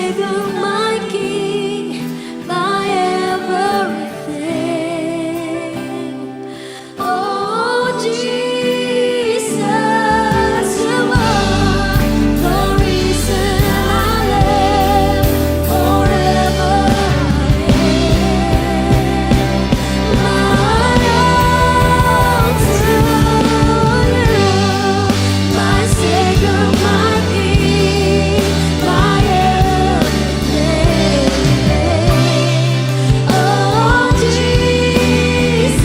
Savior, my King, my everything. Oh, Jesus, you are the reason I live forever. My all to you, my Savior, my King, my everything. Oh, Jesus,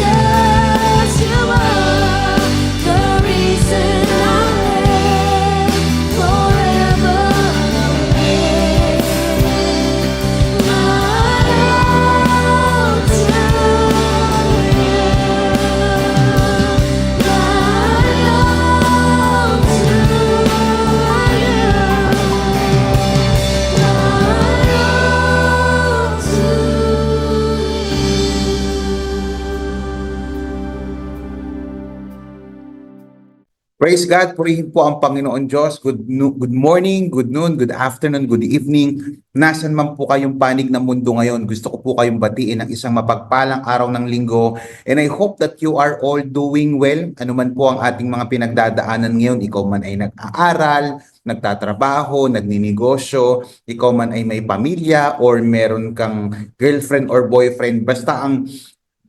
you are the reason I live forever. Praise God, purihin po ang Panginoon Diyos. Good morning, good noon, good afternoon, good evening. Nasaan man po kayong panig ng mundo ngayon, gusto ko po kayong batiin ng isang mapagpalang araw ng linggo. And I hope that you are all doing well. Ano man po ang ating mga pinagdadaanan ngayon, ikaw man ay nag-aaral, nagtatrabaho, nagninegosyo, ikaw man ay may pamilya or meron kang girlfriend or boyfriend. Basta ang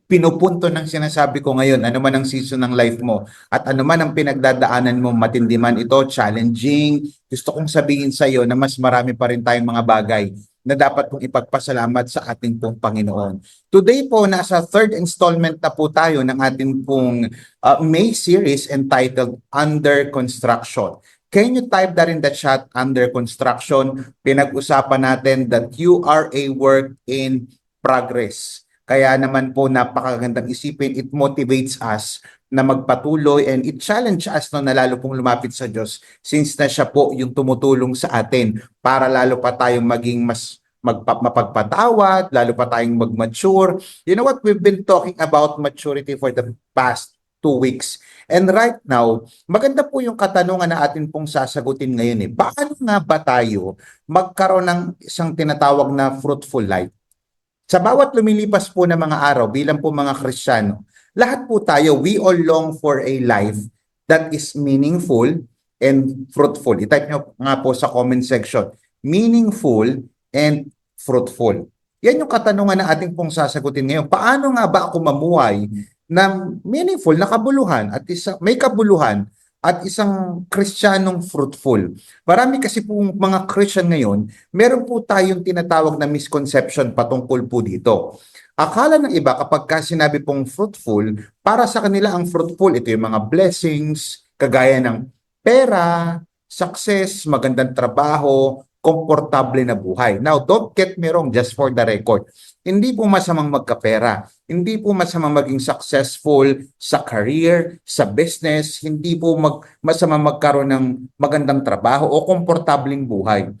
pinupunto ng sinasabi ko ngayon, ano man ang season ng life mo at ano man ang pinagdadaanan mo, matindi man ito, challenging, gusto kong sabihin sa iyo na mas marami pa rin tayong mga bagay na dapat kong ipagpasalamat sa ating pong Panginoon. Today po, nasa third installment na po tayo ng ating pong May series entitled Under Construction. Can you type that in the chat, under construction? Pinag-usapan natin that you are a work in progress. Kaya naman po napakagandang isipin, it motivates us na magpatuloy and it challenge us no, na lalo pong lumapit sa Diyos since na siya po yung tumutulong sa atin para lalo pa tayong maging mas mapagpatawad, lalo pa tayong mag-mature. You know what? We've been talking about maturity for the past 2 weeks. And right now, maganda po yung katanungan na atin pong sasagutin ngayon. Paano nga ba tayo magkaroon ng isang tinatawag na fruitful life? Sa bawat lumilipas po na mga araw bilang po mga Kristiyano, lahat po tayo, we all long for a life that is meaningful and fruitful. I-type nyo nga po sa comment section, meaningful and fruitful. Yan yung katanungan na ating pong sasagutin ngayon. Paano nga ba ako mamuhay ng meaningful na kabuluhan at may kabuluhan at isang Kristiyanong fruitful? Marami kasi po mga Christian ngayon, meron po tayong tinatawag na misconception patungkol po dito. Akala ng iba kapag sinabi pong fruitful, para sa kanila ang fruitful, ito yung mga blessings, kagaya ng pera, success, magandang trabaho, komportable na buhay. Now, don't get me wrong, just for the record. Hindi po masamang magkapera. Hindi po masamang maging successful sa career, sa business. Hindi po masamang magkaroon ng magandang trabaho o komportableng buhay.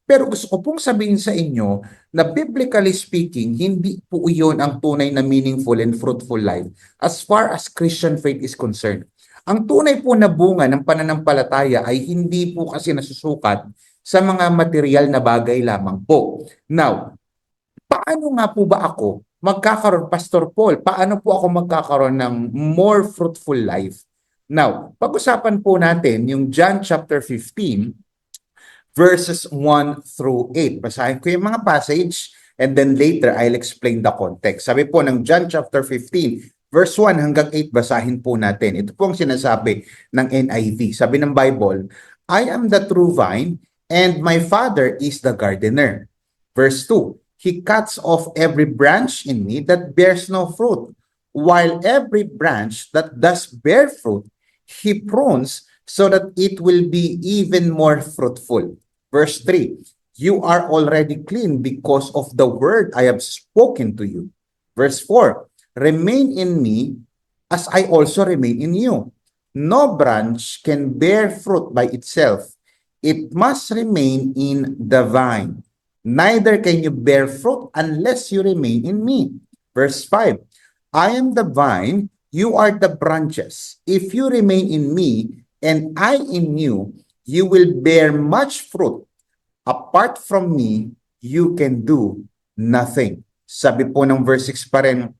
Pero gusto ko pong sabihin sa inyo na biblically speaking, hindi po iyon ang tunay na meaningful and fruitful life as far as Christian faith is concerned. Ang tunay po na bunga ng pananampalataya ay hindi po kasi nasusukat sa mga material na bagay lamang po. Now, paano nga po ba ako magkakaroon, Pastor Paul, paano po ako magkakaroon ng more fruitful life? Now, pag-usapan po natin yung John chapter 15, verses 1 through 8. Basahin ko yung mga passage and then later I'll explain the context. Sabi po ng John chapter 15, verse 1 hanggang 8, basahin po natin. Ito po ang sinasabi ng NIV. Sabi ng Bible, I am the true vine, and my Father is the gardener. Verse 2, He cuts off every branch in me that bears no fruit, while every branch that does bear fruit, He prunes so that it will be even more fruitful. Verse 3, You are already clean because of the word I have spoken to you. Verse 4, Remain in me as I also remain in you. No branch can bear fruit by itself. It must remain in the vine. Neither can you bear fruit unless you remain in me. Verse 5, I am the vine, you are the branches. If you remain in me, and I in you, you will bear much fruit. Apart from me, you can do nothing. Sabi po ng verse 6 pa rin,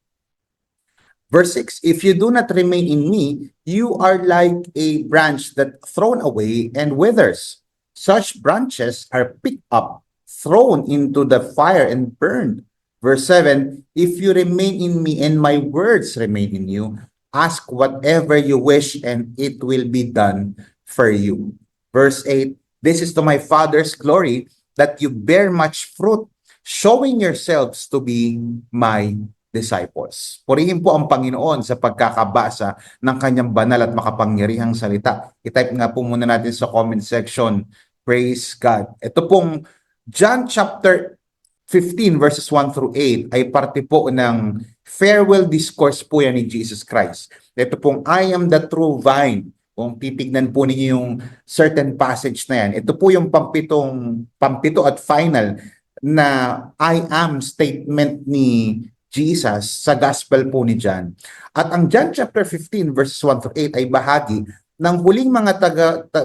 verse 6, if you do not remain in me, you are like a branch that thrown away and withers. Such branches are picked up, thrown into the fire and burned. Verse 7, if you remain in me and my words remain in you, ask whatever you wish and it will be done for you. Verse 8, this is to my Father's glory that you bear much fruit, showing yourselves to be my disciples. Purihin po ang Panginoon sa pagkakabasa ng kanyang banal at makapangyarihang salita. I-type nga po muna natin sa comment section. Praise God. Ito pong John chapter 15 verses 1 through 8 ay parte po ng farewell discourse po yan ni Jesus Christ. Ito pong I am the true vine. Kung titignan po ninyo yung certain passage na yan, ito po yung pampito at final na I am statement ni Jesus sa gospel po ni John. At ang John chapter 15 verses 1 through 8 ay bahagi ng huling mga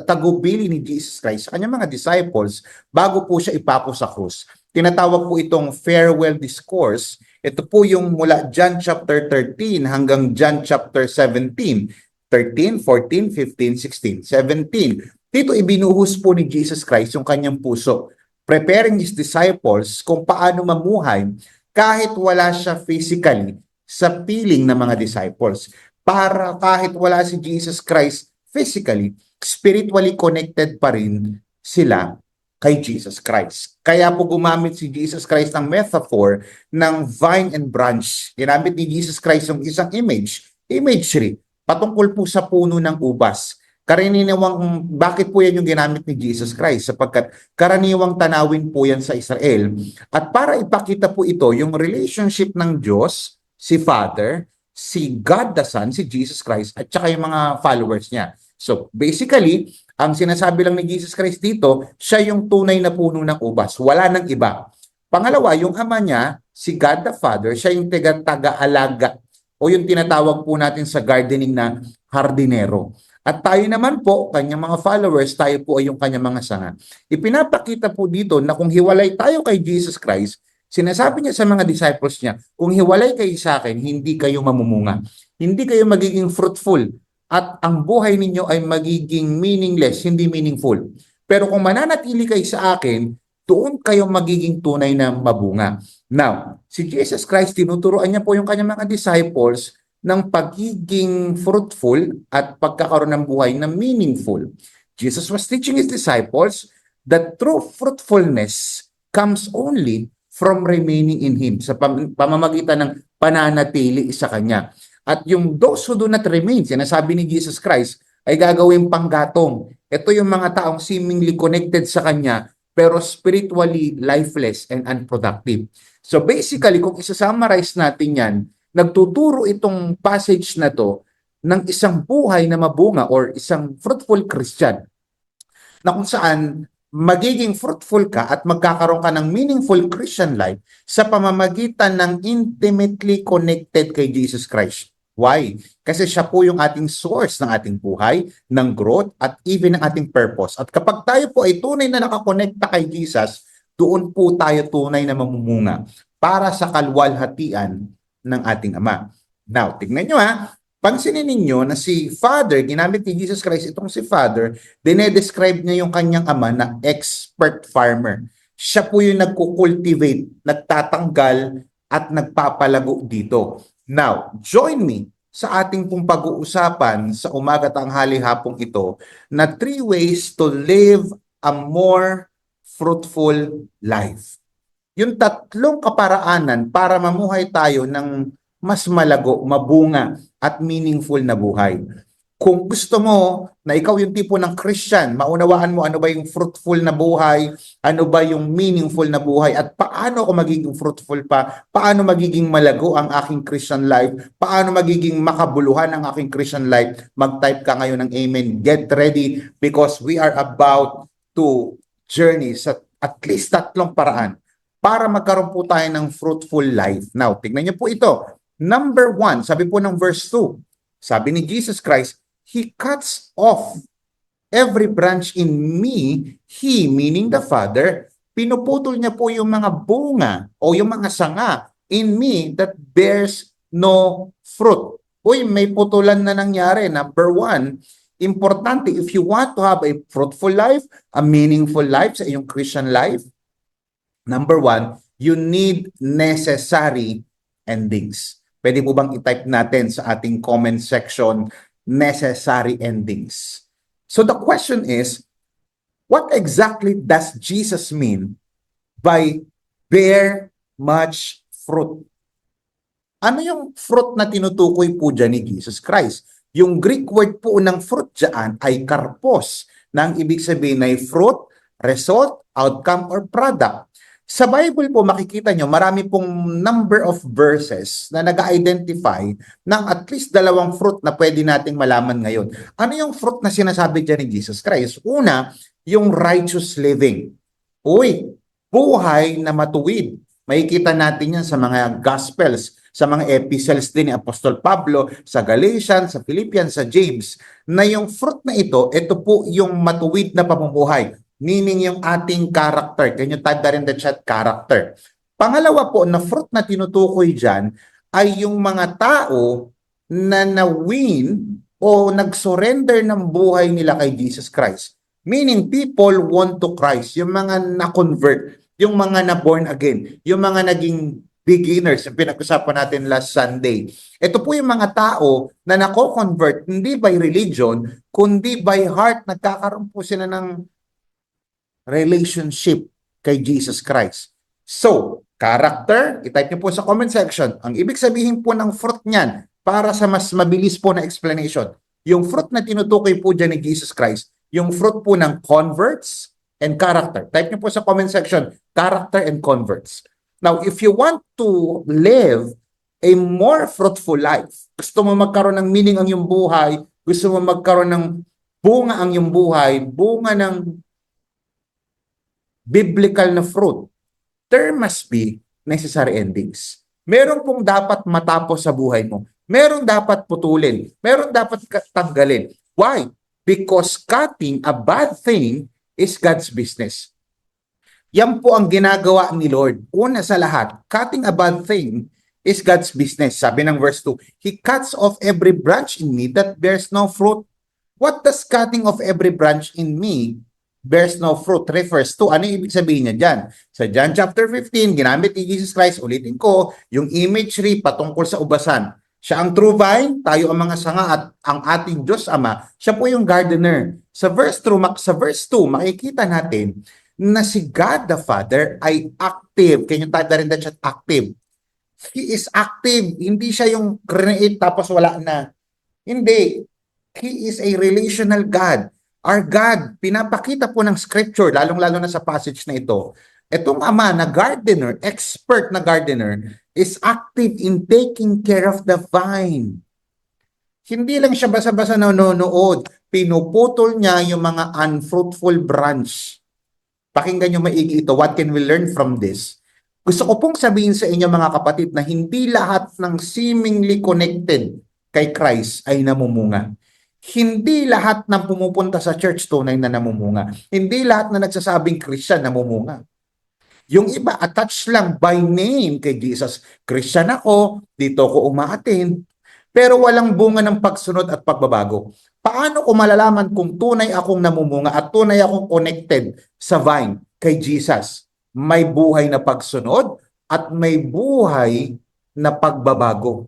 tagubili ni Jesus Christ sa kanyang mga disciples bago po siya ipako sa krus. Tinatawag po itong farewell discourse. Ito po yung mula John chapter 13 hanggang John chapter 17. 13, 14, 15, 16, 17. Dito ibinuhos po ni Jesus Christ yung kanyang puso, preparing His disciples kung paano mamuhay kahit wala siya physically sa piling ng mga disciples. Para kahit wala si Jesus Christ physically, spiritually connected pa rin sila kay Jesus Christ. Kaya po gumamit si Jesus Christ ng metaphor ng vine and branch. Ginamit ni Jesus Christ yung isang imagery, patungkol po sa puno ng ubas. Karaniwang, bakit po yan yung ginamit ni Jesus Christ? Sapagkat karaniwang tanawin po yan sa Israel. At para ipakita po ito, yung relationship ng Diyos, si Father, si God the Son, si Jesus Christ, at saka yung mga followers niya. So basically, ang sinasabi lang ni Jesus Christ dito, siya yung tunay na puno ng ubas. Wala nang iba. Pangalawa, yung ama niya, si God the Father, siya yung taga-alaga o yung tinatawag po natin sa gardening na hardinero. At tayo naman po, kanyang mga followers, tayo po ay yung kanyang mga sanga. Ipinapakita po dito na kung hiwalay tayo kay Jesus Christ, sinasabi niya sa mga disciples niya, kung hiwalay kayo sa akin, hindi kayo mamumunga. Hindi kayo magiging fruitful. At ang buhay ninyo ay magiging meaningless, hindi meaningful. Pero kung mananatili kayo sa akin, doon kayo magiging tunay na mabunga. Now, si Jesus Christ, tinuturuan niya po yung kanyang mga disciples ng pagiging fruitful at pagkakaroon ng buhay na meaningful. Jesus was teaching His disciples that true fruitfulness comes only from remaining in Him, sa pamamagitan ng pananatili sa Kanya. At yung those who do not remain, sinasabi ni Jesus Christ, ay gagawing panggatong. Ito yung mga taong seemingly connected sa Kanya, pero spiritually lifeless and unproductive. So basically, kung isa-summarize natin yan, nagtuturo itong passage na to ng isang buhay na mabunga or isang fruitful Christian na kung saan magiging fruitful ka at magkakaroon ka ng meaningful Christian life sa pamamagitan ng intimately connected kay Jesus Christ. Why? Kasi siya po yung ating source ng ating buhay, ng growth, at even ng ating purpose. At kapag tayo po ay tunay na nakakonekta kay Jesus, doon po tayo tunay na mamumunga para sa kalwalhatian ng ating Ama. Now, tignan nyo ha, pansinin ninyo na si Father, ginamit ni Jesus Christ itong si Father, dinedescribe niya yung kanyang Ama na expert farmer. Siya po yung nagkukultivate, nagtatanggal, at nagpapalago dito. Now, join me sa ating pong pag-uusapan sa umaga tanghali hapong ito na 3 ways to live a more fruitful life. Yung tatlong kaparaanan para mamuhay tayo ng mas malago, mabunga at meaningful na buhay. Kung gusto mo na ikaw yung tipo ng Christian, maunawaan mo ano ba yung fruitful na buhay, ano ba yung meaningful na buhay, at paano ako magiging fruitful pa, paano magiging malago ang aking Christian life, paano magiging makabuluhan ang aking Christian life, mag-type ka ngayon ng amen. Get ready because we are about to journey sa at least tatlong paraan para magkaroon po tayo ng fruitful life. Now, tignan niyo po ito. Number 1, sabi po ng verse 2, sabi ni Jesus Christ, He cuts off every branch in me, He, meaning the Father, Pinuputol niya po yung mga bunga o yung mga sanga in me that bears no fruit. Uy, may putulan na nangyari. Number one, importante, if you want to have a fruitful life, a meaningful life sa iyong Christian life, number one, you need necessary endings. Pwede po bang i-type natin sa ating comment section, necessary endings? So the question is, what exactly does Jesus mean by bear much fruit? Ano yung fruit na tinutukoy po dyan ni Jesus Christ? Yung Greek word po ng fruit dyan ay karpos, na ang ibig sabihin ay fruit, result, outcome, or product. Sa Bible po makikita nyo, marami pong number of verses na nag-identify ng at least dalawang fruit na pwede nating malaman ngayon. Ano yung fruit na sinasabi dyan ni Jesus Christ? Una, yung righteous living. Uy, buhay na matuwid. Makikita natin yan sa mga Gospels, sa mga epistles din ni Apostol Pablo, sa Galatians, sa Philippians, sa James, na yung fruit na ito po yung matuwid na pamumuhay. Meaning yung ating character. Can you type that in the chat, character? Pangalawa po, na fruit na tinutukoy dyan, ay yung mga tao na na-win o nag-surrender ng buhay nila kay Jesus Christ. Meaning, people want to Christ. Yung mga na-convert, yung mga na-born again, yung mga naging beginners, yung pinag-usapan natin last Sunday. Ito po yung mga tao na nako-convert, hindi by religion, kundi by heart, nagkakaroon po sila ng relationship kay Jesus Christ. So, character, itype niyo po sa comment section. Ang ibig sabihin po ng fruit niyan, para sa mas mabilis po na explanation, yung fruit na tinutukoy po dyan ni Jesus Christ, yung fruit po ng converts and character. Type niyo po sa comment section, character and converts. Now, if you want to live a more fruitful life, gusto mo magkaroon ng meaning ang iyong buhay, gusto mo magkaroon ng bunga ang iyong buhay, bunga ng biblical na fruit, there must be necessary endings. Meron pong dapat matapos sa buhay mo. Meron dapat putulin. Meron dapat tanggalin. Why? Because cutting a bad thing is God's business. Yan po ang ginagawa ni Lord. Una sa lahat, cutting a bad thing is God's business. Sabi ng verse 2, He cuts off every branch in me that bears no fruit. What does cutting off every branch in me bears no fruit refers to? Ano ibig sabihin niya dyan? Sa John chapter 15, ginamit ni Jesus Christ, ulitin ko, yung imagery patungkol sa ubasan. Siya ang true vine, tayo ang mga sanga at ang ating Diyos Ama, siya po yung gardener. Sa verse 2, makikita natin na si God the Father ay active. Can you type that in the chat? Active. He is active. Hindi siya yung create tapos wala na. Hindi. He is a relational God. Our God, pinapakita po ng scripture, lalong-lalo na sa passage na ito, itong Ama na gardener, expert na gardener, is active in taking care of the vine. Hindi lang siya basa-basa nanonood, pinuputol niya yung mga unfruitful branch. Pakinggan nyo maigi ito, what can we learn from this? Gusto ko pong sabihin sa inyo mga kapatid na hindi lahat ng seemingly connected kay Christ ay namumunga. Hindi lahat ng pumupunta sa church tunay na namumunga. Hindi lahat na nagsasabing Christian namumunga. Yung iba attached lang by name kay Jesus. Christian ako, dito ako umaattend, pero walang bunga ng pagsunod at pagbabago. Paano ko malalaman kung tunay akong namumunga at tunay akong connected sa vine kay Jesus? May buhay na pagsunod at may buhay na pagbabago.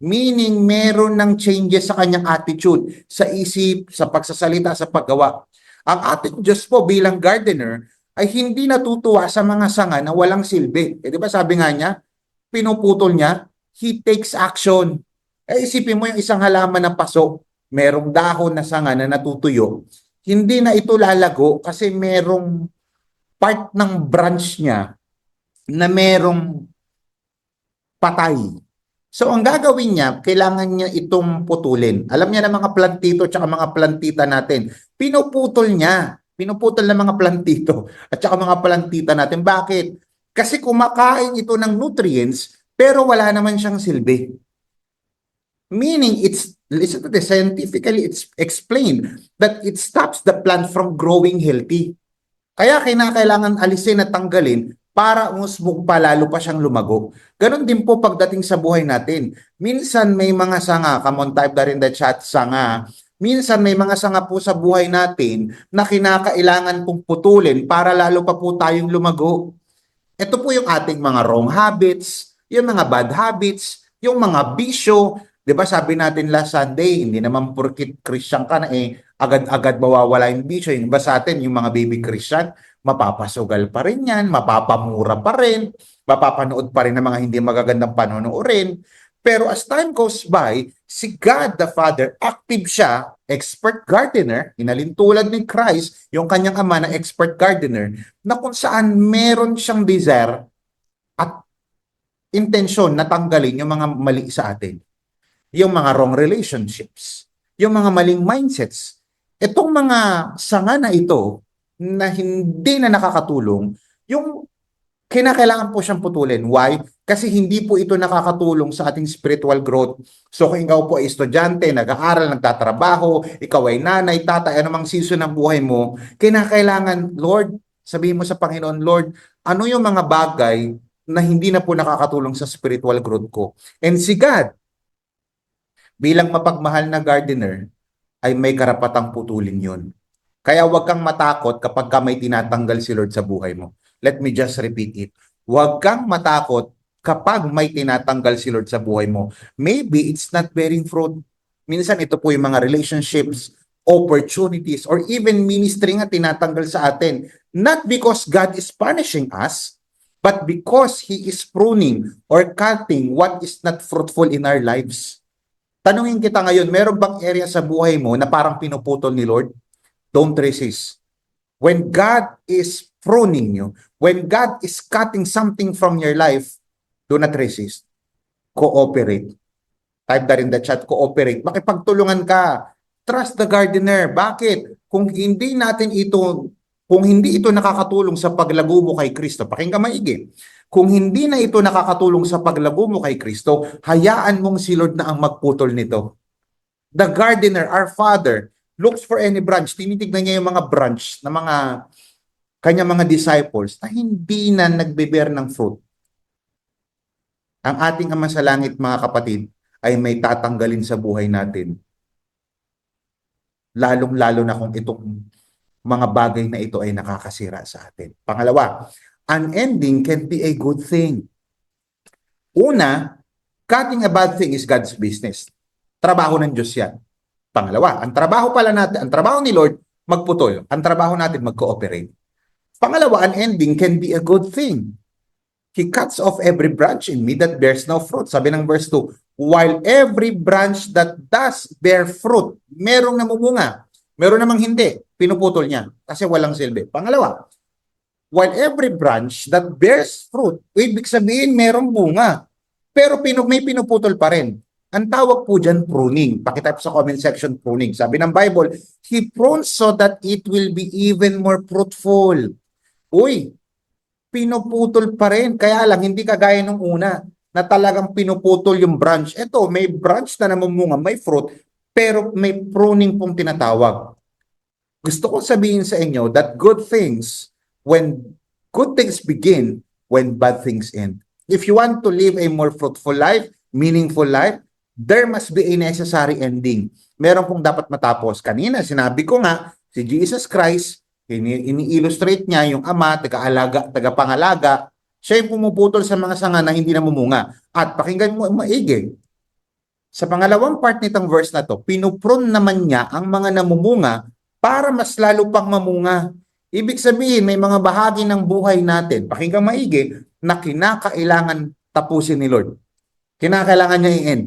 Meaning, meron ng changes sa kanyang attitude, sa isip, sa pagsasalita, sa paggawa. Ang ating Diyos po bilang gardener ay hindi natutuwa sa mga sanga na walang silbi. Di ba sabi nga niya, pinuputol niya, He takes action. Isipin mo yung isang halaman na paso, merong dahon na sanga na natutuyo. Hindi na ito lalago kasi merong part ng branch niya na merong patay. So, ang gagawin niya, kailangan niya itong putulin. Alam niya na mga plantito at mga plantita natin. Pinuputol niya. Pinuputol ng mga plantito at saka mga plantita natin. Bakit? Kasi kumakain ito ng nutrients pero wala naman siyang silbi. Meaning, listen to this, scientifically it's explained that it stops the plant from growing healthy. Kaya kinakailangan alisin at tanggalin para umusbog pa lalo pa siyang lumago. Ganon din po pagdating sa buhay natin. Minsan may mga sanga, come on, type na rin the chat, sanga. Minsan may mga sanga po sa buhay natin na kinakailangan pong putulin para lalo pa po tayong lumago. Ito po yung ating mga wrong habits, yung mga bad habits, yung mga bisyo. 'Di ba sabi natin last Sunday, hindi naman porkit Christian ka na agad-agad mawawala yung bisyo. Yung iba sa atin, yung mga baby Christian, mapapasugal pa rin yan, mapapamura pa rin, mapapanood pa rin ng mga hindi magagandang panonoorin. Pero as time goes by, si God the Father, active siya, expert gardener, inalintulad ni Christ, yung kanyang ama na expert gardener, na kung saan meron siyang desire at intensyon na tanggalin yung mga mali sa atin. Yung mga wrong relationships, yung mga maling mindsets. Itong mga sanga na ito na hindi na nakakatulong, yung kinakailangan po siyang putulin. Why? Kasi hindi po ito nakakatulong sa ating spiritual growth. So kung ikaw po ay estudyante, nag-aaral, nagtatrabaho, ikaw ay nanay, tatay, anumang season ng buhay mo, kinakailangan, Lord, sabihin mo sa Panginoon, Lord, ano yung mga bagay na hindi na po nakakatulong sa spiritual growth ko? And si God, bilang mapagmahal na gardener, ay may karapatang putulin yun. Kaya huwag kang matakot kapag ka may tinatanggal si Lord sa buhay mo. Let me just repeat it. Huwag kang matakot kapag may tinatanggal si Lord sa buhay mo. Maybe it's not bearing fruit. Minsan ito po yung mga relationships, opportunities, or even ministry nga tinatanggal sa atin. Not because God is punishing us, but because He is pruning or cutting what is not fruitful in our lives. Tanungin kita ngayon, meron bang area sa buhay mo na parang pinuputol ni Lord? Don't resist. When God is pruning you, when God is cutting something from your life, do not resist. Cooperate. Type na rin the chat, cooperate. Makipagtulungan ka. Trust the gardener. Bakit? Kung hindi ito nakakatulong sa paglago mo kay Kristo, pakinggan maigi. Kung hindi na ito nakakatulong sa paglago mo kay Kristo, hayaan mong si Lord na ang magputol nito. The gardener, our Father, looks for any branch. Tinitignan niya yung mga branch na mga kanyang mga disciples na hindi na nagbe-bear ng fruit. Ang ating Ama sa Langit, mga kapatid, ay may tatanggalin sa buhay natin. Lalong-lalo na kung itong mga bagay na ito ay nakakasira sa atin. Pangalawa, unending can be a good thing. Una, cutting a bad thing is God's business. Trabaho ng Diyos yan. Pangalawa, ang trabaho pala natin, ang trabaho ni Lord, magputol. Ang trabaho natin, mag-cooperate. Pangalawa, unending can be a good thing. He cuts off every branch in me that bears no fruit. Sabi ng verse 2, while every branch that does bear fruit, merong namumunga, meron namang hindi, pinuputol niya kasi walang silbi. Pangalawa, while every branch that bears fruit, ibig sabihin merong bunga, pero may pinuputol pa rin. Ang tawag po dyan, pruning. Pakitype sa comment section, pruning. Sabi ng Bible, He prunes so that it will be even more fruitful. Uy, pinuputol pa rin. Kaya lang, hindi kagaya nung una na talagang pinuputol yung branch. Ito, may branch na namumunga, may fruit, pero may pruning pong tinatawag. Gusto ko sabihin sa inyo that good things begin when bad things end. If you want to live a more fruitful life, meaningful life, there must be a necessary ending. Meron pong dapat matapos. Kanina, sinabi ko nga, si Jesus Christ, ini-illustrate niya yung ama, tagapangalaga, siya yung pumuputol sa mga sanga na hindi namumunga. At pakinggan mo maigi. Sa pangalawang part nitong verse na to, pinuprune naman niya ang mga namumunga para mas lalo pang mamunga. Ibig sabihin, may mga bahagi ng buhay natin, pakinggan maigi, na kinakailangan tapusin ni Lord. Kinakailangan niya i-end.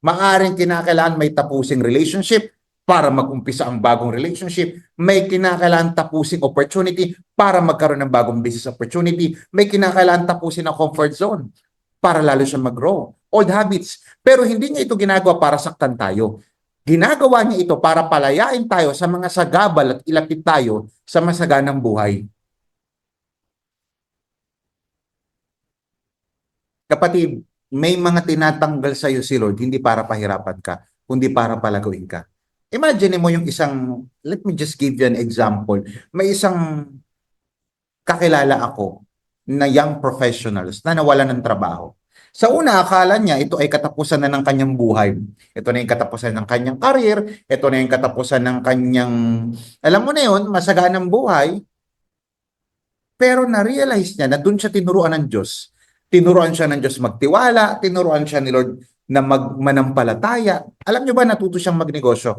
Maaring kinakailangan may tapusing relationship para mag-umpisa ang bagong relationship. May kinakailangan tapusing opportunity para magkaroon ng bagong business opportunity. May kinakailangan tapusin ang comfort zone para lalo siya mag-grow. Old habits. Pero hindi niya ito ginagawa para saktan tayo. Ginagawa niya ito para palayain tayo sa mga sagabal at ilapit tayo sa masaganang buhay. Kapatid, may mga tinatanggal sa iyo si Lord, hindi para pahirapan ka, kundi para palagawin ka. Imagine mo yung isang, let me just give you an example. May isang kakilala ako na young professionals na nawalan ng trabaho. Sa una, akala niya ito ay katapusan na ng kanyang buhay. Ito na yung katapusan ng kanyang karir, ito na yung katapusan ng kanyang, alam mo na yun, masaganang buhay. Pero na-realize niya na doon siya tinuruan ng Diyos. Tinuruan siya ng Diyos magtiwala, tinuruan siya ni Lord na manampalataya. Alam niyo ba, natuto siyang magnegosyo.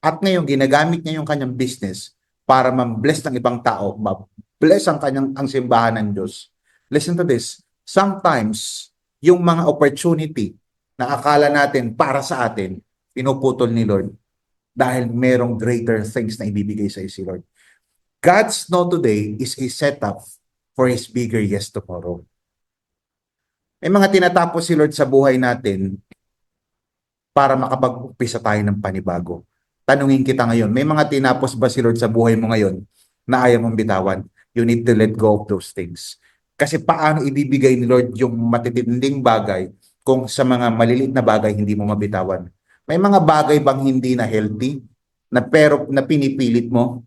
At ngayon, ginagamit niya yung kanyang business para ma-bless ng ibang tao, ma-bless ang simbahan ng Diyos. Listen to this. Sometimes, yung mga opportunity na akala natin para sa atin, pinuputol ni Lord dahil merong greater things na ibibigay sa si Lord. God's no today is a setup for His bigger yes tomorrow. May mga tinatapos si Lord sa buhay natin para makapag-umpisa tayo ng panibago. Tanungin kita ngayon, may mga tinapos ba si Lord sa buhay mo ngayon na ayaw mong bitawan? You need to let go of those things. Kasi paano ibibigay ni Lord yung matitinding bagay kung sa mga maliliit na bagay hindi mo mabitawan? May mga bagay bang hindi na healthy na pinipilit mo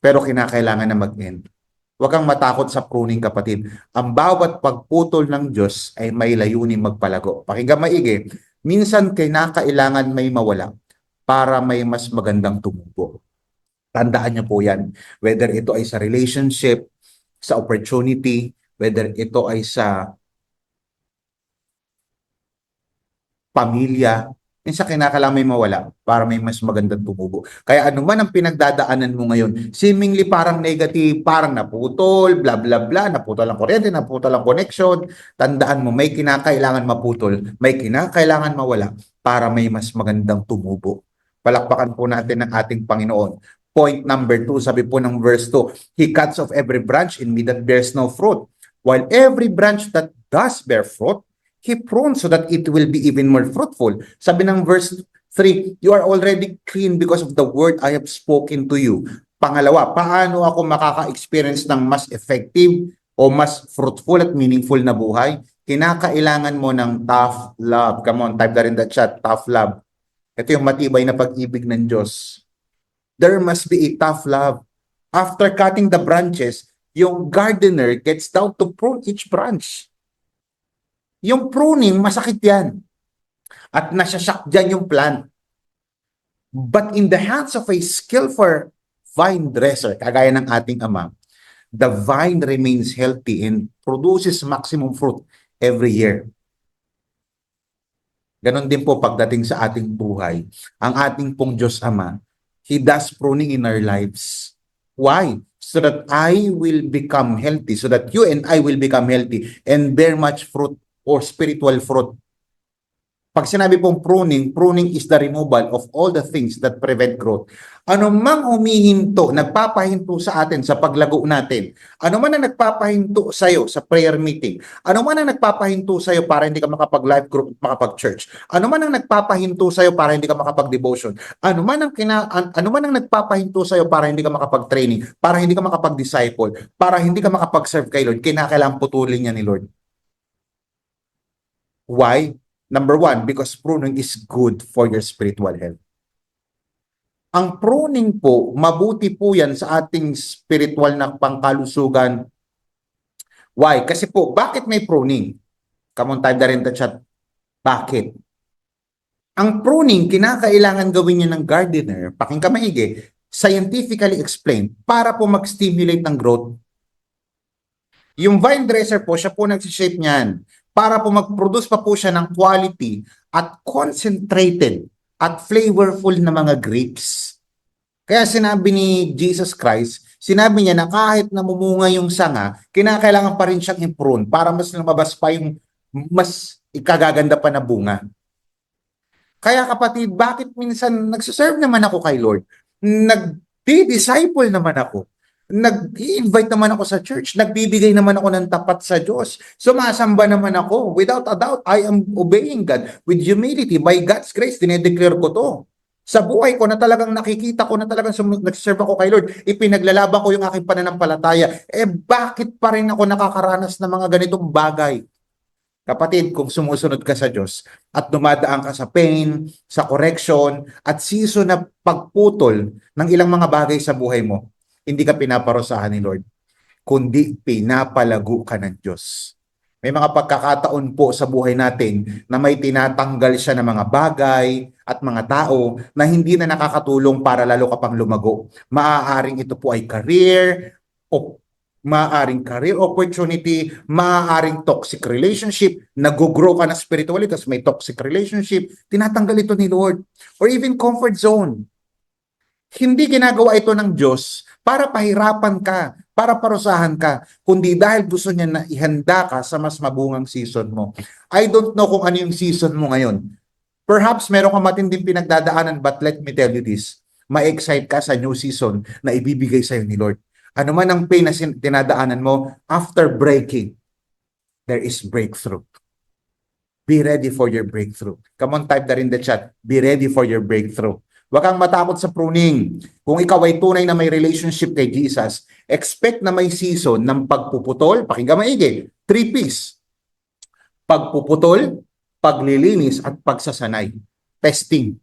pero kinakailangan na mag-end? Huwag kang matakot sa pruning, kapatid. Ang bawat pagputol ng Diyos ay may layuning magpalago. Pakinggan maigi, minsan kinakailangan may mawala para may mas magandang tumubo. Tandaan niyo po yan. Whether ito ay sa relationship, sa opportunity, whether ito ay sa pamilya, minsan kinakailangan may mawala para may mas magandang tumubo. Kaya ano man ang pinagdadaanan mo ngayon, seemingly parang negative, parang naputol, bla bla bla, naputol ang kuryente, naputol ang connection, tandaan mo may kinakailangan maputol, may kinakailangan mawala para may mas magandang tumubo. Palakpakan po natin ang ating Panginoon. Point number 2, sabi po ng verse 2, He cuts off every branch in me that bears no fruit, while every branch that does bear fruit, He prunes so that it will be even more fruitful. Sabi ng verse 3, you are already clean because of the word I have spoken to you. Pangalawa, paano ako makaka-experience ng mas effective o mas fruitful at meaningful na buhay? Kinakailangan mo ng tough love. Come on, type that in the chat, tough love. Ito yung matibay na pag-ibig ng Diyos. There must be a tough love. After cutting the branches, yung gardener gets down to prune each branch. Yung pruning, masakit yan. At nasasyak dyan yung plant. But in the hands of a skillful vine dresser, kagaya ng ating Ama, the vine remains healthy and produces maximum fruit every year. Ganon din po pagdating sa ating buhay. Ang ating pong Diyos Ama, He does pruning in our lives. Why? So that I will become healthy, so that you and I will become healthy and bear much fruit or spiritual fruit. Pag sinabi pong pruning, pruning is the removal of all the things that prevent growth. Ano mang humihinto, nagpapahinto sa atin sa paglago natin, ano man ang nagpapahinto sa'yo sa prayer meeting, ano man ang nagpapahinto sa'yo para hindi ka makapag-life group, makapag-church, ano man ang nagpapahinto sa'yo para hindi ka makapag-devotion, ano man ang nagpapahinto sa'yo para hindi ka makapag-training, para hindi ka makapag-disciple, para hindi ka makapag-serve kay Lord, kinakailangan putulin niya ni Lord. Why? Number 1, because pruning is good for your spiritual health. Ang pruning po, mabuti po yan sa ating spiritual na pangkalusugan. Why? Kasi po, bakit may pruning? Come on, type na rin the chat. Bakit? Ang pruning, kinakailangan gawin niya ng gardener, pakinggan maigi, scientifically explained, para po mag-stimulate ng growth. Yung vine dresser po, siya po nagsishape niyan para po mag-produce pa po siya ng quality at concentrated at flavorful na mga grapes. Kaya sinabi ni Jesus Christ, sinabi niya na kahit namumunga yung sanga, kinakailangan pa rin siyang i-prune para mas lumabas pa yung mas ikagaganda pa na bunga. Kaya kapatid, bakit minsan nagsiserve naman ako kay Lord? Nagdi-disciple naman ako. Nag-i-invite naman ako sa church, nagbibigay naman ako ng tapat sa Diyos, sumasamba naman ako, without a doubt, I am obeying God, with humility, by God's grace, dinedeclare ko to. Sa buhay ko na talagang nakikita ko na talagang nag-serve ako kay Lord, ipinaglalaban ko yung aking pananampalataya, bakit pa rin ako nakakaranas ng mga ganitong bagay? Kapatid, kung sumusunod ka sa Diyos at dumadaan ka sa pain, sa correction, at season na pagputol ng ilang mga bagay sa buhay mo, hindi ka pinaparusahan ni Lord. kundi pinapalago ka ng Diyos. May mga pagkakataon po sa buhay natin na may tinatanggal siya ng mga bagay at mga tao na hindi na nakakatulong para lalo ka pang lumago. Maaaring ito po ay career, o maaaring career opportunity, maaaring toxic relationship, nag-grow ka na spiritually, tapos may toxic relationship, tinatanggal ito ni Lord. Or even comfort zone. Hindi ginagawa ito ng Diyos para pahirapan ka, para parusahan ka, kundi dahil gusto niya na ihanda ka sa mas mabungang season mo. I don't know kung ano yung season mo ngayon. Perhaps meron kang matinding pinagdadaanan, but let me tell you this, ma-excite ka sa new season na ibibigay sa'yo ni Lord. Ano man ang pain na tinadaanan mo, after breaking, there is breakthrough. Be ready for your breakthrough. Come on, type that in the chat. Be ready for your breakthrough. Huwag kang matakot sa pruning. Kung ikaw ay tunay na may relationship kay Jesus, expect na may season ng pagpuputol. Pakinggan maigi. 3 P's. Pagpuputol, paglilinis, at pagsasanay. Testing.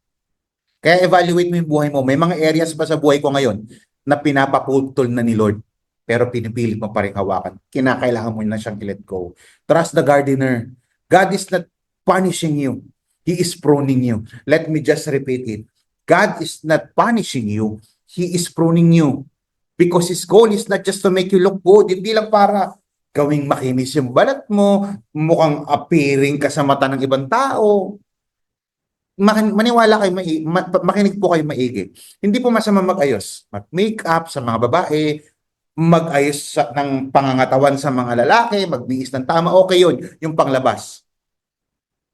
Kaya evaluate mo yung buhay mo. May mga areas ba sa buhay ko ngayon na pinapaputol na ni Lord, pero pinipilit mo pa rin hawakan. Kinakailangan mo na siyang i-let go. Trust the gardener. God is not punishing you. He is pruning you. Let me just repeat it. God is not punishing you. He is pruning you. Because His goal is not just to make you look good. Hindi lang para gawing makinis yung balat mo, mukhang appearing ka sa mata ng ibang tao. Maniwala kayo, makinig po kayo maigi. Hindi po masama mag-ayos. Mag-makeup sa mga babae, mag-ayos ng pangangatawan sa mga lalaki, magbihis ng tama, okay yun, yung panglabas.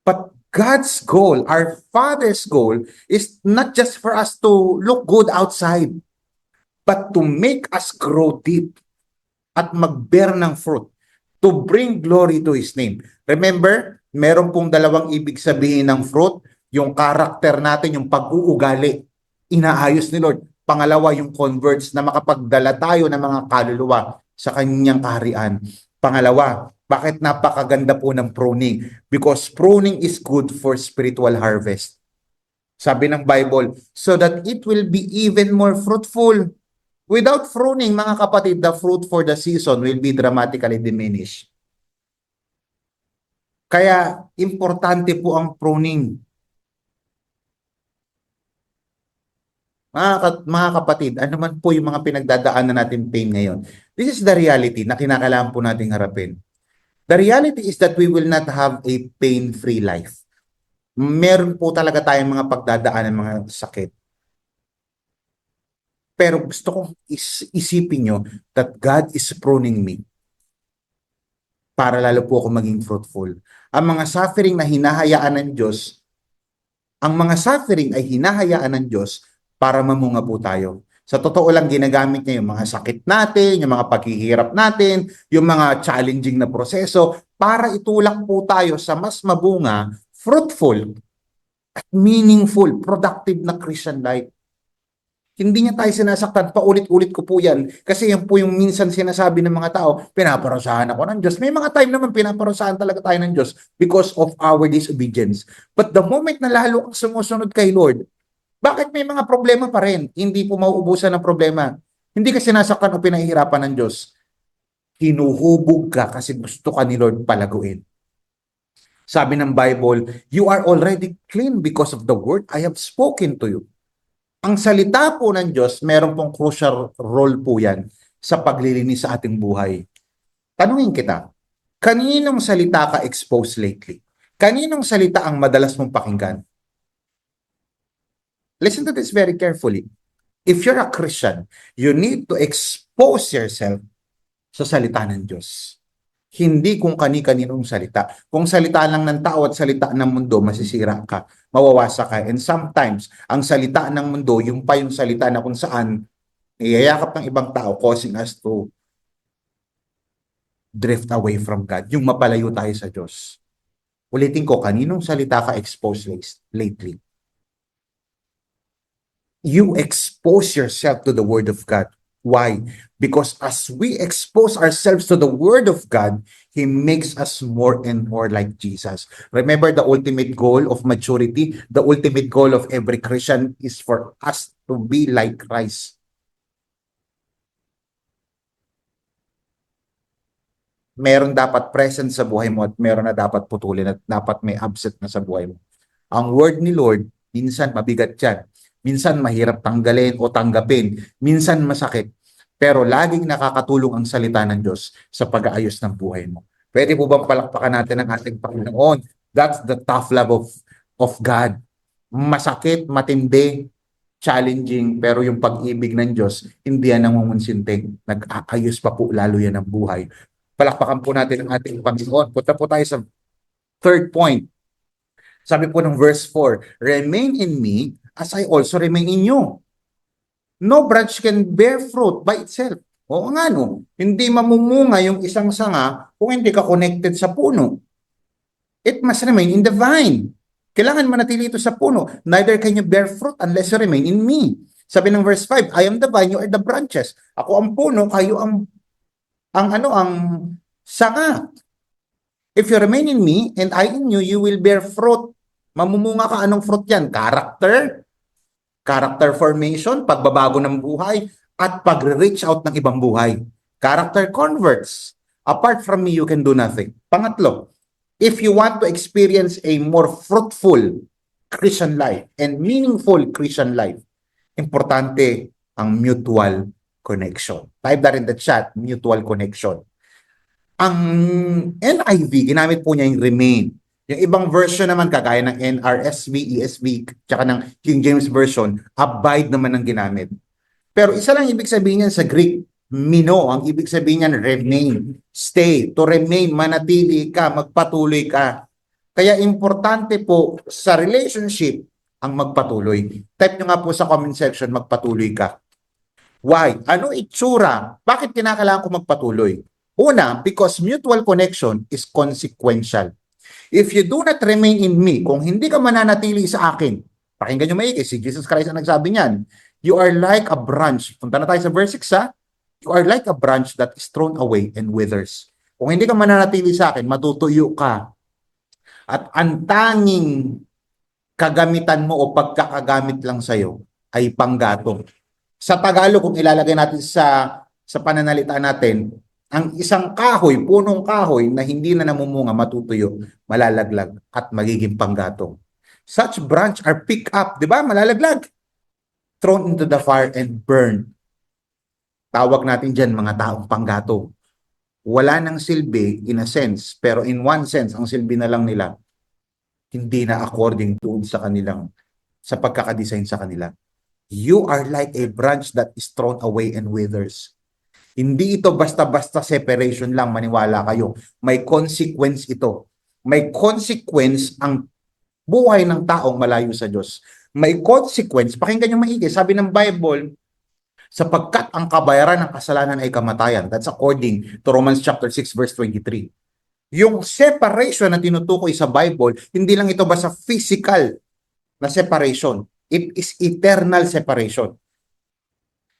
But God's goal, our Father's goal, is not just for us to look good outside, but to make us grow deep at mag-bear ng fruit, to bring glory to His name. Remember, meron pong dalawang ibig sabihin ng fruit, yung character natin, yung pag-uugali, inaayos ni Lord. Pangalawa, yung converts na makapagdala tayo ng mga kaluluwa sa kanyang kaharian. Pangalawa, bakit napakaganda po ng pruning? Because pruning is good for spiritual harvest. Sabi ng Bible, so that it will be even more fruitful. Without pruning, mga kapatid, the fruit for the season will be dramatically diminished. Kaya, importante po ang pruning. Mga kapatid, ano man po yung mga pinagdadaanan natin pain ngayon, this is the reality na kinakailangan po nating harapin. The reality is that we will not have a pain-free life. Meron po talaga tayong mga pagdadaanan, mga sakit. Pero gusto kong isipin nyo that God is pruning me para lalo po ako maging fruitful. Ang mga suffering na hinahayaan ng Diyos, ang mga suffering ay hinahayaan ng Diyos para mamunga po tayo. Sa totoo lang, ginagamit niya yung mga sakit natin, yung mga paghihirap natin, yung mga challenging na proseso para itulak po tayo sa mas mabunga, fruitful, at meaningful, productive na Christian life. Hindi niya tayo sinasaktan, paulit-ulit ko po yan. Kasi yan po yung minsan sinasabi ng mga tao, pinaparusahan ako ng Diyos. May mga time naman pinaparusahan talaga tayo ng Diyos because of our disobedience. But the moment na lalo kang sumusunod kay Lord, bakit may mga problema pa rin? Hindi po mauubusan ng problema. Hindi ka sinasaktan o pinahihirapan ng Diyos. Hinuhubog ka kasi gusto ka ni Lord palaguin. Sabi ng Bible, you are already clean because of the word I have spoken to you. Ang salita po ng Diyos, meron pong crucial role po yan sa paglilinis sa ating buhay. Tanungin kita, kaninong salita ka exposed lately? Kaninong salita ang madalas mong pakinggan? Listen to this very carefully. If you're a Christian, you need to expose yourself sa salita ng Diyos. Hindi kung kani-kaninong salita. Kung salita lang ng tao at salita ng mundo, masisira ka, mawawasa ka. And sometimes, ang salita ng mundo, yung pa yung salita na kung saan iyayakap ng ibang tao, causing us to drift away from God. Yung mapalayo tayo sa Diyos. Ulitin ko, kaninong salita ka exposed lately? You expose yourself to the Word of God. Why? Because as we expose ourselves to the Word of God, He makes us more and more like Jesus. Remember, the ultimate goal of maturity, the ultimate goal of every Christian is for us to be like Christ. meron dapat present sa buhay mo at meron na dapat putulin at dapat may absent na sa buhay mo. Ang word ni Lord, minsan mabigat yan. Minsan mahirap tanggalin o tanggapin. Minsan masakit. Pero laging nakakatulong ang salita ng Diyos sa pag-aayos ng buhay mo. Pwede po bang palakpakan natin ang ating Panginoon? That's the tough love of God. Masakit, matindi, challenging, pero yung pag-ibig ng Diyos, hindi yan nangungunsinting. Nag-aayos pa po lalo yan ang buhay. Palakpakan po natin ang ating Panginoon. Punta po tayo sa third point. Sabi po ng verse 4, remain in me as I also remain in you. No branch can bear fruit by itself. Oo nga no, hindi mamumunga yung isang sanga kung hindi ka connected sa puno. It must remain in the vine. Kailangan manatili ito sa puno. Neither can you bear fruit unless you remain in me. Sabi ng verse 5, I am the vine, you are the branches. Ako ang puno, kayo ang sanga. If you remain in me and I in you, you will bear fruit. Mamumunga ka, anong fruit yan? Character formation, pagbabago ng buhay, at pag-reach out ng ibang buhay. Character converts. Apart from me, you can do nothing. Pangatlo, if you want to experience a more fruitful Christian life and meaningful Christian life, importante ang mutual connection. Type that in the chat, mutual connection. Ang NIV, ginamit po niya yung remain. Yung ibang version naman, kagaya ng NRSV, ESV, tsaka ng King James Version, abide naman ang ginamit. Pero isa lang ibig sabihin niyan sa Greek, mino. Ang ibig sabihin niyan, remain, stay. To remain, manatili ka, magpatuloy ka. Kaya importante po sa relationship ang magpatuloy. Type nyo nga po sa comment section, magpatuloy ka. Why? Ano itsura? Bakit kinakailangan ko magpatuloy? Una, because mutual connection is consequential. If you do not remain in me, kung hindi ka mananatili sa akin, pakinggan nyo maigi, si Jesus Christ ang nagsabi niyan, you are like a branch. Punta na tayo sa verse 6 ha. You are like a branch that is thrown away and withers. Kung hindi ka mananatili sa akin, matutuyo ka. At ang tanging kagamitan mo o pagkakagamit lang sa'yo ay panggatong. Sa Tagalog, kung ilalagay natin sa pananalita natin, ang isang kahoy, punong kahoy na hindi na namumunga, matutuyo, malalaglag at magiging panggatong. Such branch are picked up, di ba? Malalaglag. Thrown into the fire and burned. Tawag natin dyan mga taong panggatong. Wala nang silbi in a sense, pero in one sense, ang silbi na lang nila, hindi na according to sa pagkakadesign sa kanila. You are like a branch that is thrown away and withers. Hindi ito basta-basta separation lang, maniwala kayo. May consequence ito. May consequence ang buhay ng taong malayo sa Diyos. May consequence, pakinggan nyo maigi, sabi ng Bible, sapagkat ang kabayaran ng kasalanan ay kamatayan. That's according to Romans chapter 6 verse 23. Yung separation na tinutukoy sa Bible, hindi lang ito basta physical na separation. It is eternal separation.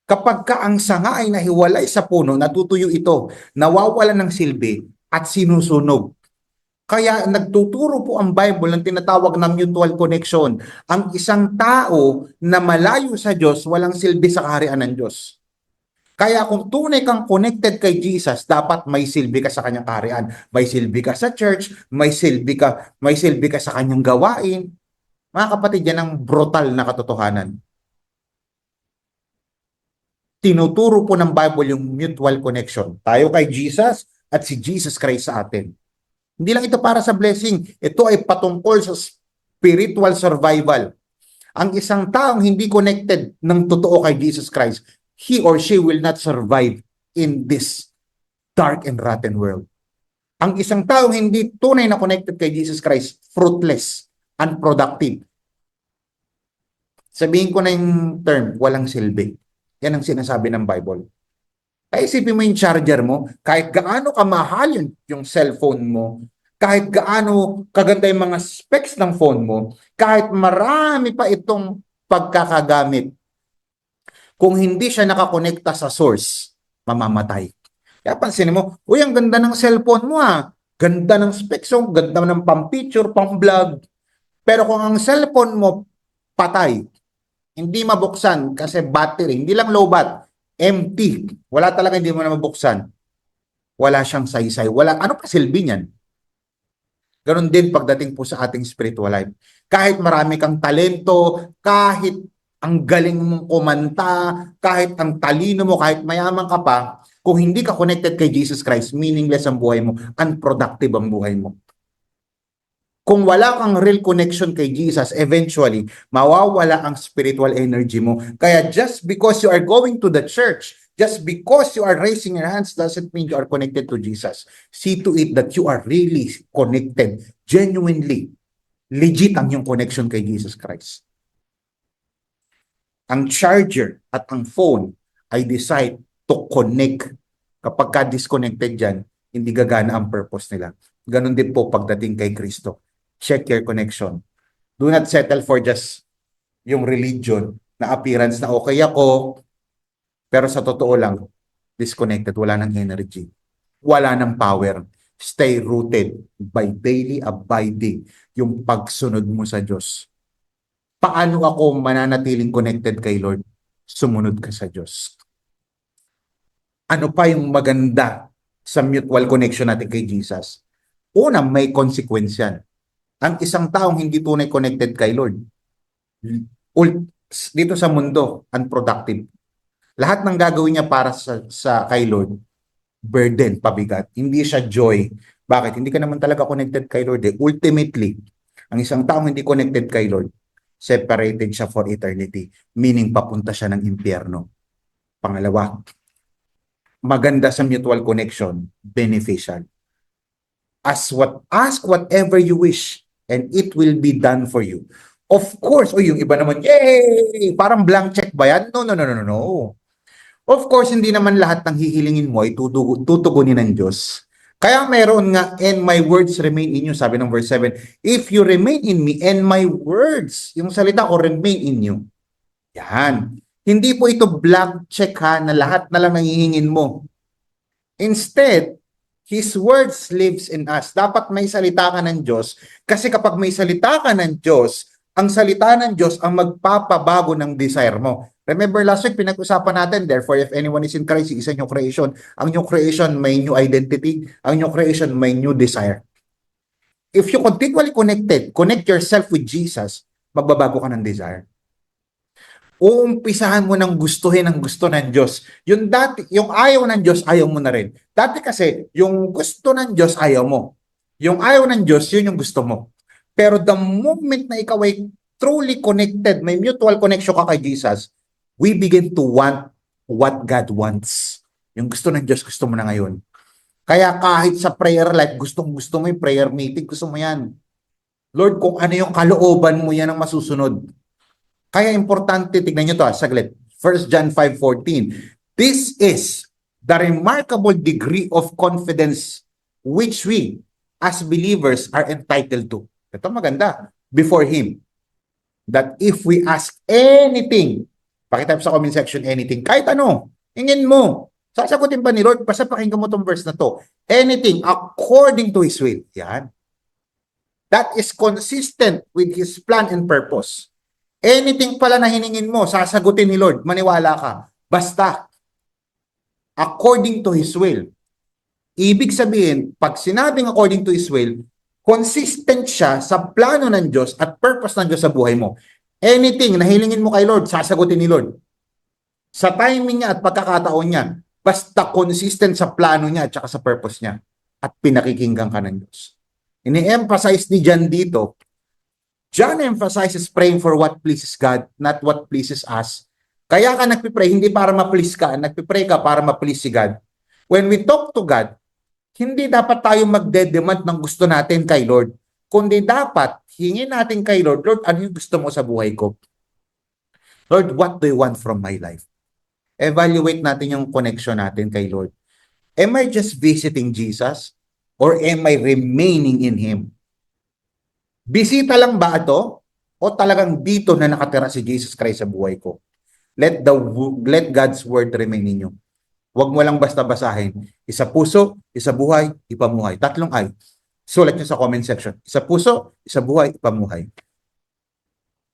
Kapag ka ang sanga ay nahiwalay sa puno, natutuyo ito, nawawala ng silbi at sinusunog. Kaya nagtuturo po ang Bible ng tinatawag na mutual connection. Ang isang tao na malayo sa Diyos, walang silbi sa kaharian ng Diyos. Kaya kung tunay kang connected kay Jesus, dapat may silbi ka sa kanyang kaharian. May silbi ka sa church, may silbi ka sa kanyang gawain. Mga kapatid, yan ang brutal na katotohanan. Tinuturo po ng Bible yung mutual connection. Tayo kay Jesus at si Jesus Christ sa atin. Hindi lang ito para sa blessing. Ito ay patungkol sa spiritual survival. Ang isang taong hindi connected ng totoo kay Jesus Christ, he or she will not survive in this dark and rotten world. Ang isang taong hindi tunay na connected kay Jesus Christ, fruitless, unproductive. Sabihin ko na yung term, walang silbi. Yan ang sinasabi ng Bible. Kaya isipin mo yung charger mo, kahit gaano kamahal yung cellphone mo, kahit gaano kaganda yung mga specs ng phone mo, kahit marami pa itong pagkakagamit, kung hindi siya nakakonekta sa source, mamamatay. Kaya pansinin mo, uy, ang ganda ng cellphone mo ha. Ganda ng specs, ganda ng pang-picture, pang-vlog. Pero kung ang cellphone mo patay, hindi mabuksan kasi battery, hindi lang low bat, empty. Wala talaga, hindi mo na mabuksan. wala siyang saysay, wala, ano pa silbi niyan? Ganon din pagdating po sa ating spiritual life. Kahit marami kang talento, kahit ang galing mong kumanta, kahit ang talino mo, kahit mayaman ka pa, kung hindi ka connected kay Jesus Christ, meaningless ang buhay mo, unproductive ang buhay mo. Kung wala kang real connection kay Jesus, eventually, mawawala ang spiritual energy mo. Kaya just because you are going to the church, just because you are raising your hands doesn't mean you are connected to Jesus. See to it that you are really connected, genuinely, legit ang yung connection kay Jesus Christ. Ang charger at ang phone ay decide to connect. Kapag ka-disconnected dyan, hindi gagana ang purpose nila. Ganon din po pagdating kay Kristo. Check your connection. Do not settle for just yung religion na appearance na okay ako, pero sa totoo lang, disconnected, wala ng energy, wala ng power. Stay rooted by daily abiding, yung pagsunod mo sa Diyos. Paano ako mananatiling connected kay Lord? Sumunod ka sa Diyos. Ano pa yung maganda sa mutual connection natin kay Jesus? Una, may consequence yan. Ang isang taong hindi tunay connected kay Lord, dito sa mundo, unproductive. Lahat ng gagawin niya para sa kay Lord, burden, pabigat. Hindi siya joy. Bakit? Hindi ka naman talaga connected kay Lord. Ultimately, ang isang taong hindi connected kay Lord, separated siya for eternity. Meaning, papunta siya ng impyerno. Pangalawa, maganda sa mutual connection, beneficial. Ask whatever you wish, and it will be done for you. Of course, yung iba naman, yay! Parang blank check ba yan? No, no, no, no, no. Of course, hindi naman lahat ng hihilingin mo ay tutugunin ng Diyos. Kaya meron nga, and my words remain in you, sabi ng verse 7, if you remain in me, and my words, yung salita ko, remain in you. Yan. Hindi po ito blank check ha, na lahat na lang nangihingin mo. Instead, His words lives in us. Dapat may salita ka ng Diyos. Kasi kapag may salita ka ng Diyos, ang salita ng Diyos ang magpapabago ng desire mo. Remember last week, pinag-usapan natin, therefore, if anyone is in Christ, he is a new creation. Ang new creation may new identity. Ang new creation may new desire. If you continually connect yourself with Jesus, magbabago ka ng desire. Uumpisahan mo ng gustuhin ang gusto ng Diyos. Yung ayaw ng Diyos, ayaw mo na rin. Dati kasi, yung gusto ng Diyos, ayaw mo. Yung ayaw ng Diyos, yun yung gusto mo. Pero the moment na ikaw ay truly connected, may mutual connection ka kay Jesus, we begin to want what God wants. Yung gusto ng Diyos, gusto mo na ngayon. Kaya kahit sa prayer life, gusto mo yung prayer meeting, gusto mo yan. Lord, kung ano yung kalooban mo, yan ang masusunod. Kaya importante, tignan nyo to saglit. 1 John 5:14. This is the remarkable degree of confidence which we, as believers, are entitled to. Ito maganda. Before Him. That if we ask anything, pakita sa comment section anything, kahit ano, hingin mo. Sasagutin ba ni Lord? Basta pakinggan mo tong verse na to. Anything according to His will. Yan. That is consistent with His plan and purpose. Anything pala na hiningin mo, sasagutin ni Lord, maniwala ka. Basta, according to His will. Ibig sabihin, pag sinabing according to His will, consistent siya sa plano ng Diyos at purpose ng Diyos sa buhay mo. Anything na hilingin mo kay Lord, sasagutin ni Lord. Sa timing niya at pagkakataon niya, basta consistent sa plano niya at saka sa purpose niya. At pinakikinggan ka ng Diyos. Ini-emphasize ni John dito, John emphasizes praying for what pleases God, not what pleases us. Kaya ka nagpipray, hindi para ma-please ka. Nagpipray ka para ma-please si God. When we talk to God, hindi dapat tayo magde-demand ng gusto natin kay Lord. Kundi dapat, hingin natin kay Lord, Lord, ano yung gusto mo sa buhay ko? Lord, what do you want from my life? Evaluate natin yung connection natin kay Lord. Am I just visiting Jesus? Or am I remaining in Him? Bisita lang ba ito? O talagang dito na nakatira si Jesus Christ sa buhay ko? Let God's word remain in you. Huwag mo lang basta basahin. Isa puso, isa buhay, ipamuhay. Tatlong ay. Sulat nyo sa comment section. Isa puso, isa buhay, ipamuhay.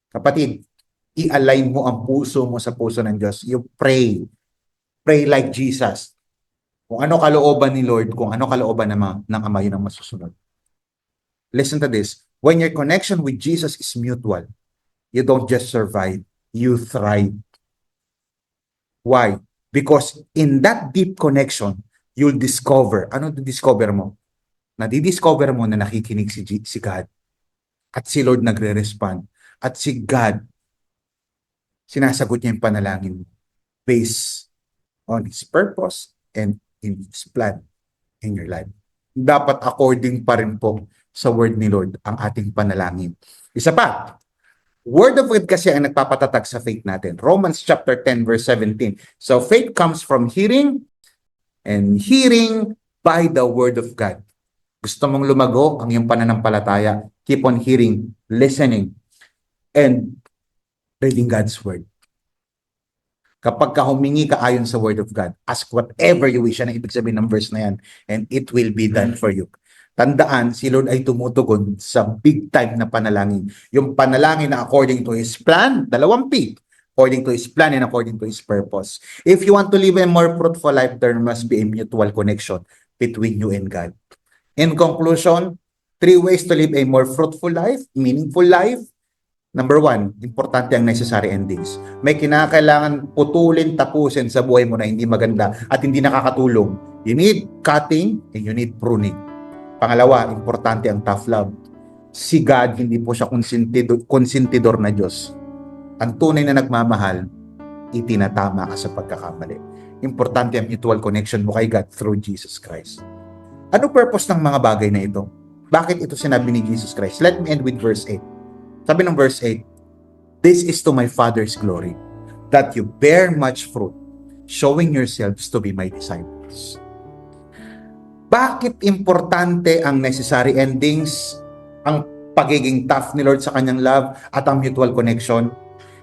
Kapatid, i-align mo ang puso mo sa puso ng Diyos. You pray. Pray like Jesus. Kung ano kalooban ni Lord, kung ano kalooban ng Ama, yun ang masusunod. Listen to this. When your connection with Jesus is mutual, you don't just survive, you thrive. Why? Because in that deep connection, you'll discover. Ano discover mo? Nadidiscover mo na nakikinig si God. At si Lord nagre-respond. At si God, sinasagot niya yung panalangin mo based on His purpose and in His plan in your life. Dapat according pa rin po sa word ni Lord ang ating panalangin. Isa pa, Word of God kasi ang nagpapatatag sa faith natin. Romans chapter 10 verse 17. So faith comes from hearing and hearing by the word of God. Gusto mong lumago ang iyong pananampalataya, keep on hearing, listening, and reading God's word. Kapag ka humingi ka ayon sa word of God, ask whatever you wish. Yan ang ibig sabihin ng verse na yan, and it will be done for you. Tandaan, si Lord ay tumutugon sa big time na panalangin. Yung panalangin na according to His plan, dalawang P, according to His plan and according to His purpose. If you want to live a more fruitful life, there must be a mutual connection between you and God. In conclusion, 3 ways to live a more fruitful life, meaningful life. Number 1, importante ang necessary endings. May kinakailangan putulin, tapusin sa buhay mo na hindi maganda at hindi nakakatulong. You need cutting and you need pruning. Pangalawa, importante ang tough love. Si God, hindi po siya konsentidor na Diyos. Ang tunay na nagmamahal, itinatama ka sa pagkakamali. Importante ang mutual connection mo kay God through Jesus Christ. Ano purpose ng mga bagay na ito? Bakit ito sinabi ni Jesus Christ? Let me end with verse 8. Sabi ng verse 8, "This is to my Father's glory, that you bear much fruit, showing yourselves to be my disciples." Bakit importante ang necessary endings, ang pagiging tough ni Lord sa kanyang love, at ang mutual connection?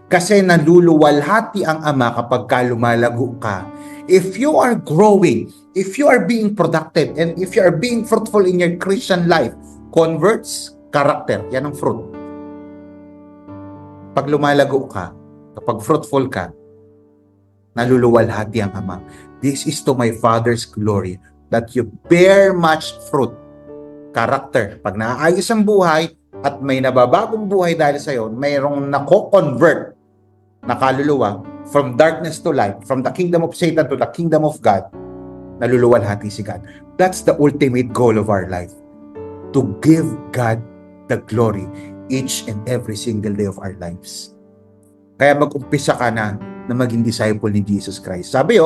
Kasi naluluwalhati ang Ama kapag ka lumalago ka. If you are growing, if you are being productive, and if you are being fruitful in your Christian life, converts, character, yan ang fruit. Pag lumalago ka, kapag fruitful ka, naluluwalhati ang Ama. This is to my Father's glory, that you bear much fruit. Character. Pag naayos ang buhay at may nababagong buhay dahil sa iyo, mayroong nako-convert na kaluluwa from darkness to light, from the kingdom of Satan to the kingdom of God, naluluwalhati si God. That's the ultimate goal of our life. To give God the glory each and every single day of our lives. Kaya mag-umpisa ka na maging disciple ni Jesus Christ. Sabi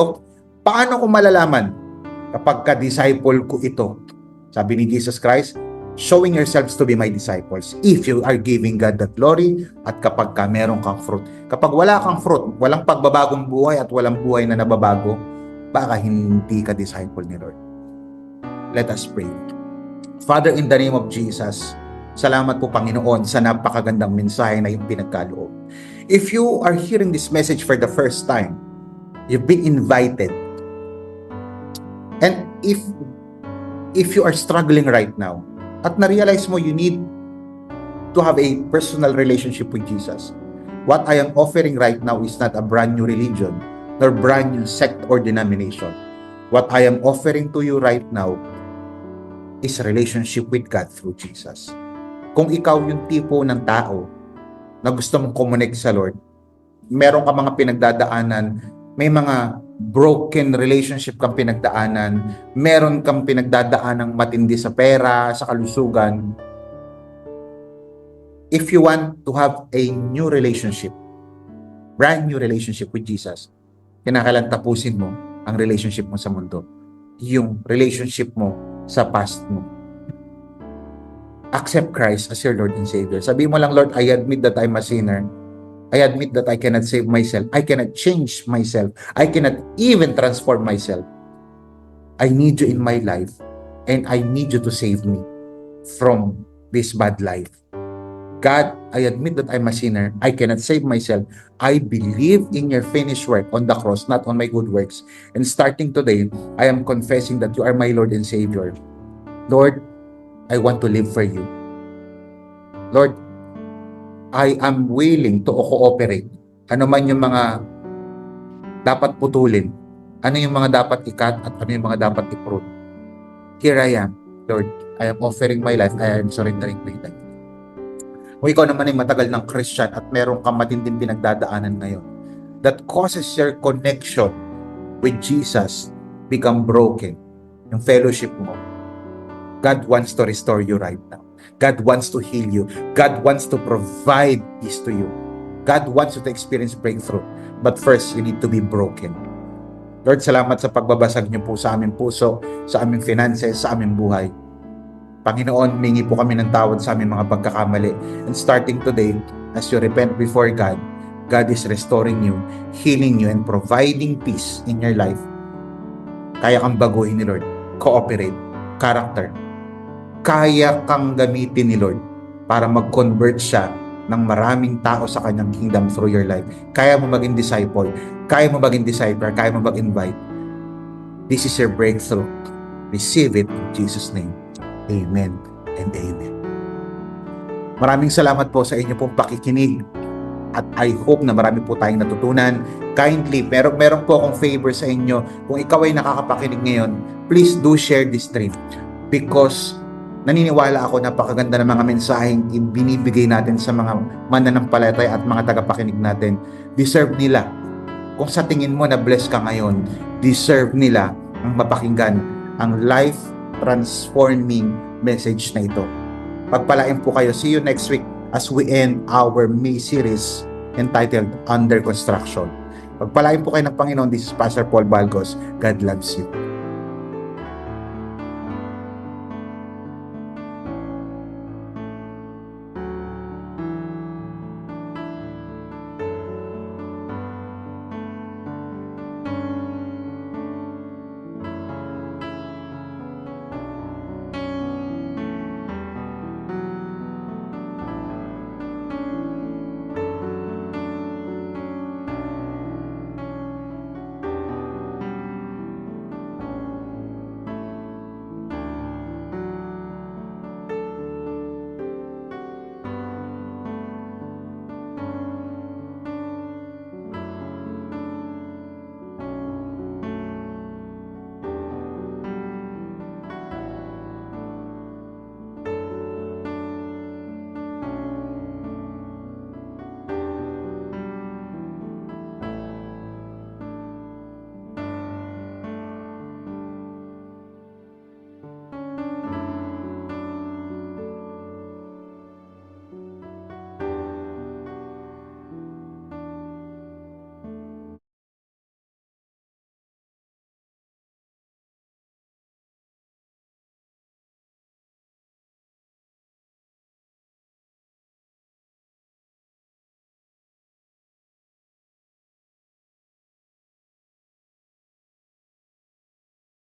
paano ko malalaman kapag ka-disciple ko ito? Sabi ni Jesus Christ, showing yourselves to be my disciples if you are giving God the glory at kapag ka meron kang fruit. Kapag wala kang fruit, walang pagbabagong buhay at walang buhay na nababago, baka hindi ka disciple ni Lord. Let us pray. Father, in the name of Jesus, salamat po Panginoon sa napakagandang mensahe na yung pinagkaloob. If you are hearing this message for the first time, you've been invited. And if you are struggling right now, at na-realize mo you need to have a personal relationship with Jesus, what I am offering right now is not a brand new religion, nor brand new sect or denomination. What I am offering to you right now is a relationship with God through Jesus. Kung ikaw yung tipo ng tao na gusto mong connect sa Lord, meron ka mga pinagdadaanan, may mga broken relationship kang pinagdaanan, meron kang pinagdadaanang matindi sa pera, sa kalusugan. If you want to have a new relationship, brand new relationship with Jesus, kinakailangan tapusin mo ang relationship mo sa mundo, yung relationship mo sa past mo. Accept Christ as your Lord and Savior. Sabi mo lang, Lord, I admit that I'm a sinner. I admit that I cannot save myself. I cannot change myself. I cannot even transform myself. I need you in my life, and I need you to save me from this bad life. God, I admit that I'm a sinner. I cannot save myself. I believe in your finished work on the cross, not on my good works. And starting today, I am confessing that you are my Lord and Savior. Lord, I want to live for you. Lord, I am willing to cooperate. Ano man yung mga dapat putulin, Ano yung mga dapat i-cut at ano yung mga dapat i-prune. Here I am, Lord. I am offering my life. I am surrendering my life. Kung ikaw naman ay matagal ng Christian at meron kang matinding pinagdadaanan ngayon that causes your connection with Jesus become broken, yung fellowship mo, God wants to restore you right now. God wants to heal you. God wants to provide peace to you. God wants you to experience breakthrough. But first, you need to be broken. Lord, salamat sa pagbabasag niyo po sa aming puso, sa aming finances, sa aming buhay. Panginoon, mingi po kami ng tawad sa aming mga pagkakamali. And starting today, as you repent before God, God is restoring you, healing you, and providing peace in your life. Kaya kang baguhin ni Lord. Cooperate. Character. Kaya kang gamitin ni Lord para mag-convert siya ng maraming tao sa kanyang kingdom through your life. Kaya mo maging disciple. Kaya mo maging disciple. Kaya mo mag-invite. This is your breakthrough. Receive it in Jesus' name. Amen and amen. Maraming salamat po sa inyo pong pakikinig. At I hope na marami po tayong natutunan. Kindly, meron po akong favor sa inyo. Kung ikaw ay nakakapakinig ngayon, please do share this stream. Because naniniwala ako napakaganda ng mga mensaheng binibigay natin sa mga mananampalataya at mga tagapakinig natin. Deserve nila. Kung sa tingin mo na blessed ka ngayon, deserve nila ang mapakinggan ang life-transforming message na ito. Pagpalain po kayo. See you next week as we end our May series entitled Under Construction. Pagpalain po kayo ng Panginoon. This is Pastor Paul Balgos. God loves you.